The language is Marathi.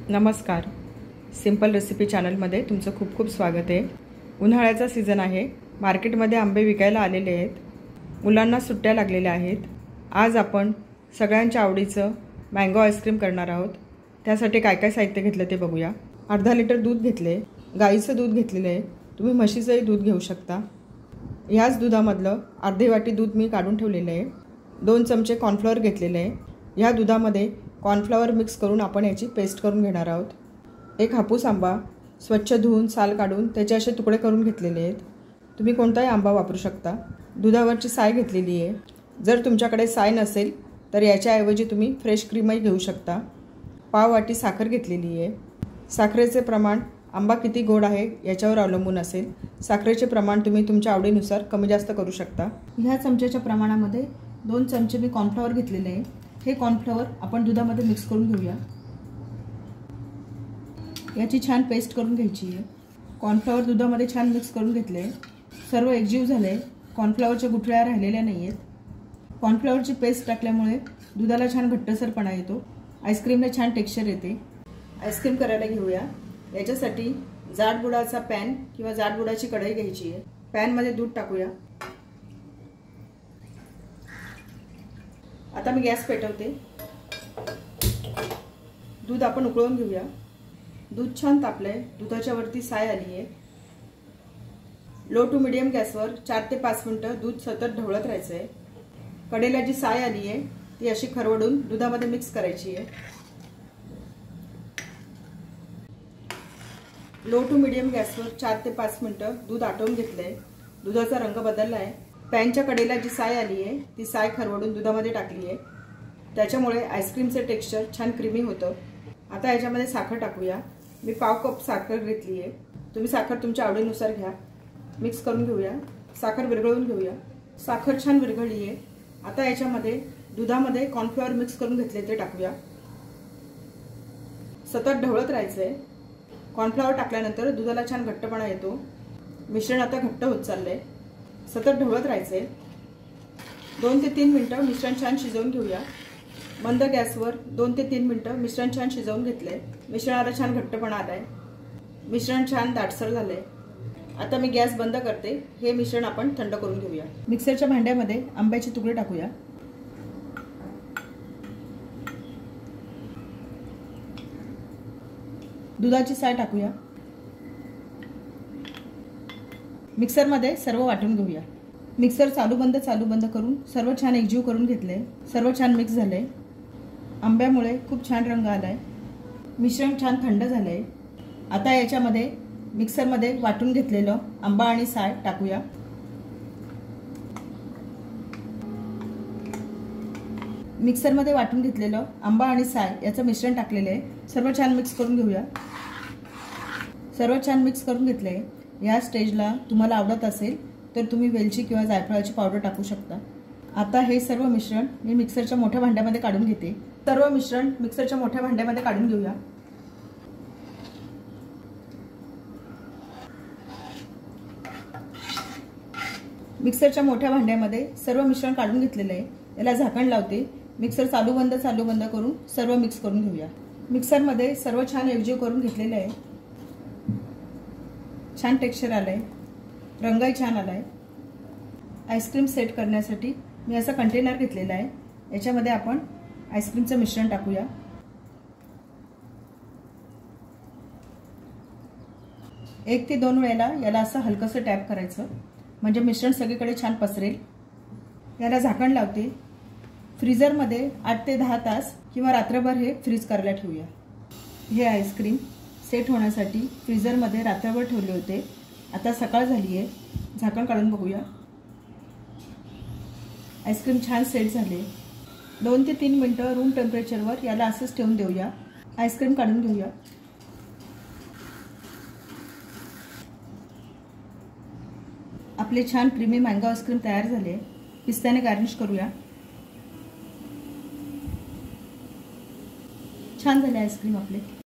नमस्कार, सिंपल रेसिपी चॅनलमध्ये तुमचं खूप खूप स्वागत आहे। उन्हाळ्याचा सीझन आहे, मार्केटमध्ये आंबे विकायला आलेले आहेत, मुलांना सुट्ट्या लागलेल्या आहेत। आज आपण सगळ्यांच्या आवडीचं मँगो आईस्क्रीम करणार आहोत। त्यासाठी काय काय साहित्य घेतलं ते बघूया। अर्धा लिटर दूध घेतले, गाईचं दूध घेतलेलं आहे, तुम्ही म्हशीचंही दूध घेऊ शकता। याच दुधामधलं अर्धी वाटी दूध मी काढून ठेवलेलं आहे। 2 चमचे कॉर्नफ्लोअर घेतलेले आहे। या दुधामध्ये कॉर्नफ्लोअर मिक्स करून आपण याची पेस्ट करून घेणार आहोत। एक हापूस आंबा स्वच्छ धुवून साल काढून त्याचे असे तुकडे करून घेतलेले आहेत। तुम्ही कोणताही आंबा वापरू शकता। दुधावरची साय घेतलेली आहे। जर तुमच्याकडे साय नसेल तर याच्याऐवजी तुम्ही फ्रेश क्रीमही घेऊ शकता। पाव वाटी साखर घेतलेली आहे। साखरेचे प्रमाण आंबा किती गोड आहे याच्यावर अवलंबून असेल। साखरेचे प्रमाण तुम्ही तुमच्या आवडीनुसार कमी जास्त करू शकता। ह्या चमच्याच्या प्रमाणामध्ये 2 चमचे मी कॉर्नफ्लोअर घेतलेले आहे। हे कॉर्नफ्लोअर आपण दुधामध्ये मिक्स करून घेऊया। याची छान पेस्ट करून घ्यायची आहे। कॉर्नफ्लोअर दुधामध्ये छान मिक्स करून घेतले, सर्व एकजीव झाले। कॉर्नफ्लोअरच्या गुठळ्या राहिलेल्या नाहीयेत। कॉर्नफ्लोअरची पेस्ट टाकल्यामुळे दुधाला छान घट्टसरपणा येतो, आईस्क्रीमला छान टेक्स्चर येते। आईस्क्रीम करायला घेऊया। याच्यासाठी जाड बुडाचा पॅन किंवा जाड बुडाची कढई घ्यायची आहे। पॅनमध्ये दूध टाकूया। आता मी गॅस पेटवते। दूध आपण उकळून घेऊया। दूध छान तापलंय, दुधाच्या वरती साय आली आहे। लो टू मीडियम गॅसवर 4 ते 5 मिनिटं दूध सतत ढवळत राहायचं आहे। कढईला जी साय आली आहे ती अशी खरवडून दुधामध्ये मिक्स करायची आहे। लो टू मीडियम गॅसवर 4 ते 5 मिनिटं दूध आटवून घेतलंय। दुधाचा रंग बदलला आहे। पॅनच्या कडेला जी साय आली आहे ती साय खरवडून दुधामध्ये टाकली आहे। त्याच्यामुळे आईस्क्रीमचे टेक्स्चर छान क्रीमी होतं। आता याच्यामध्ये साखर टाकूया। मी पाव कप साखर घेतली आहे। तुम्ही साखर तुमच्या आवडीनुसार घ्या। मिक्स करून घेऊया। साखर विरघळून घेऊया। साखर छान विरघळली आहे। आता याच्यामध्ये दुधामध्ये कॉर्नफ्लोअर मिक्स करून घेतले ते टाकूया। सतत ढवळत राहायचं आहे। कॉर्नफ्लोअर टाकल्यानंतर दुधाला छान घट्टपणा येतो। मिश्रण आता घट्ट होत चाललंय। सतत ढवळत राहायचे। 2 ते 3 मिनिटं मिश्रण छान शिजवून घेऊया। मंद गॅसवर 2 ते 3 मिनिटं मिश्रण छान शिजवून घेतलंय। मिश्रणाला छान घट्टपणा आलाय। मिश्रण छान दाटसर झालंय। आता मी गॅस बंद करते। हे मिश्रण आपण थंड करून घेऊया। मिक्सरच्या भांड्यामध्ये आंब्याचे तुकडे टाकूया। दुधाची साय टाकूया। मिक्सरमध्ये सर्व वाटून घेऊया। मिक्सर चालू बंद करून सर्व छान एकजीव करून घेतले। सर्व छान मिक्स झाले। आंब्यामुळे खूप छान रंग आलाय। मिश्रण छान थंड झालंय। आता याच्यामध्ये मिक्सरमध्ये वाटून घेतलेलं आंबा आणि साय टाकूया। मिक्सरमध्ये वाटून घेतलेलं आंबा आणि साय याचं मिश्रण टाकलेलं आहे। सर्व छान मिक्स करून घेऊया। सर्व छान मिक्स करून घेतले। या स्टेजला तुम्हाला आवडत असेल तर तुम्ही वेलची किंवा जायफळाची पावडर टाकू शकता। आता हे सर्व मिश्रण मी मिक्सरच्या मोठ्या भांड्यामध्ये काढून घेते। सर्व मिश्रण मिक्सरच्या मोठ्या भांड्यामध्ये काढून घेऊया। मिक्सरच्या मोठ्या भांड्यामध्ये सर्व मिश्रण काढून घेतलेलं आहे। याला झाकण लावते। मिक्सर चालू बंद करून सर्व मिक्स करून घेऊया। मिक्सरमध्ये सर्व छान एकजीव करून घेतलेलं आहे। छान टेक्स्चर आलंय, रंगही छान आलाय। आईस्क्रीम सेट करण्यासाठी मी असा कंटेनर घेतलेला आहे। याच्यामध्ये आपण आईस्क्रीमचं मिश्रण टाकूया। 1 ते 2 वेळेला याला असं हलकसं टॅप करायचं, म्हणजे मिश्रण सगळीकडे छान पसरेल। याला झाकण लावते। फ्रीजरमध्ये 8 ते 10 तास किंवा रात्रभर हे फ्रीज करायला ठेवूया। हे आईस्क्रीम सेट होण्यासाठी फ्रीजरमध्ये रात्रभर ठेवले होते। आता सकाळ झाली आहे। झाकण काढून बघूया। आईस्क्रीम छान सेट झाले। 2 ते 3 मिनिटं रूम टेम्परेचरवर याला असंच ठेवून देऊया। आईस्क्रीम काढून घेऊया। आपले छान क्रीमी मँगो आईस्क्रीम तयार झाले। पिस्त्याने गार्निश करूया। छान झाले आईस्क्रीम आपले।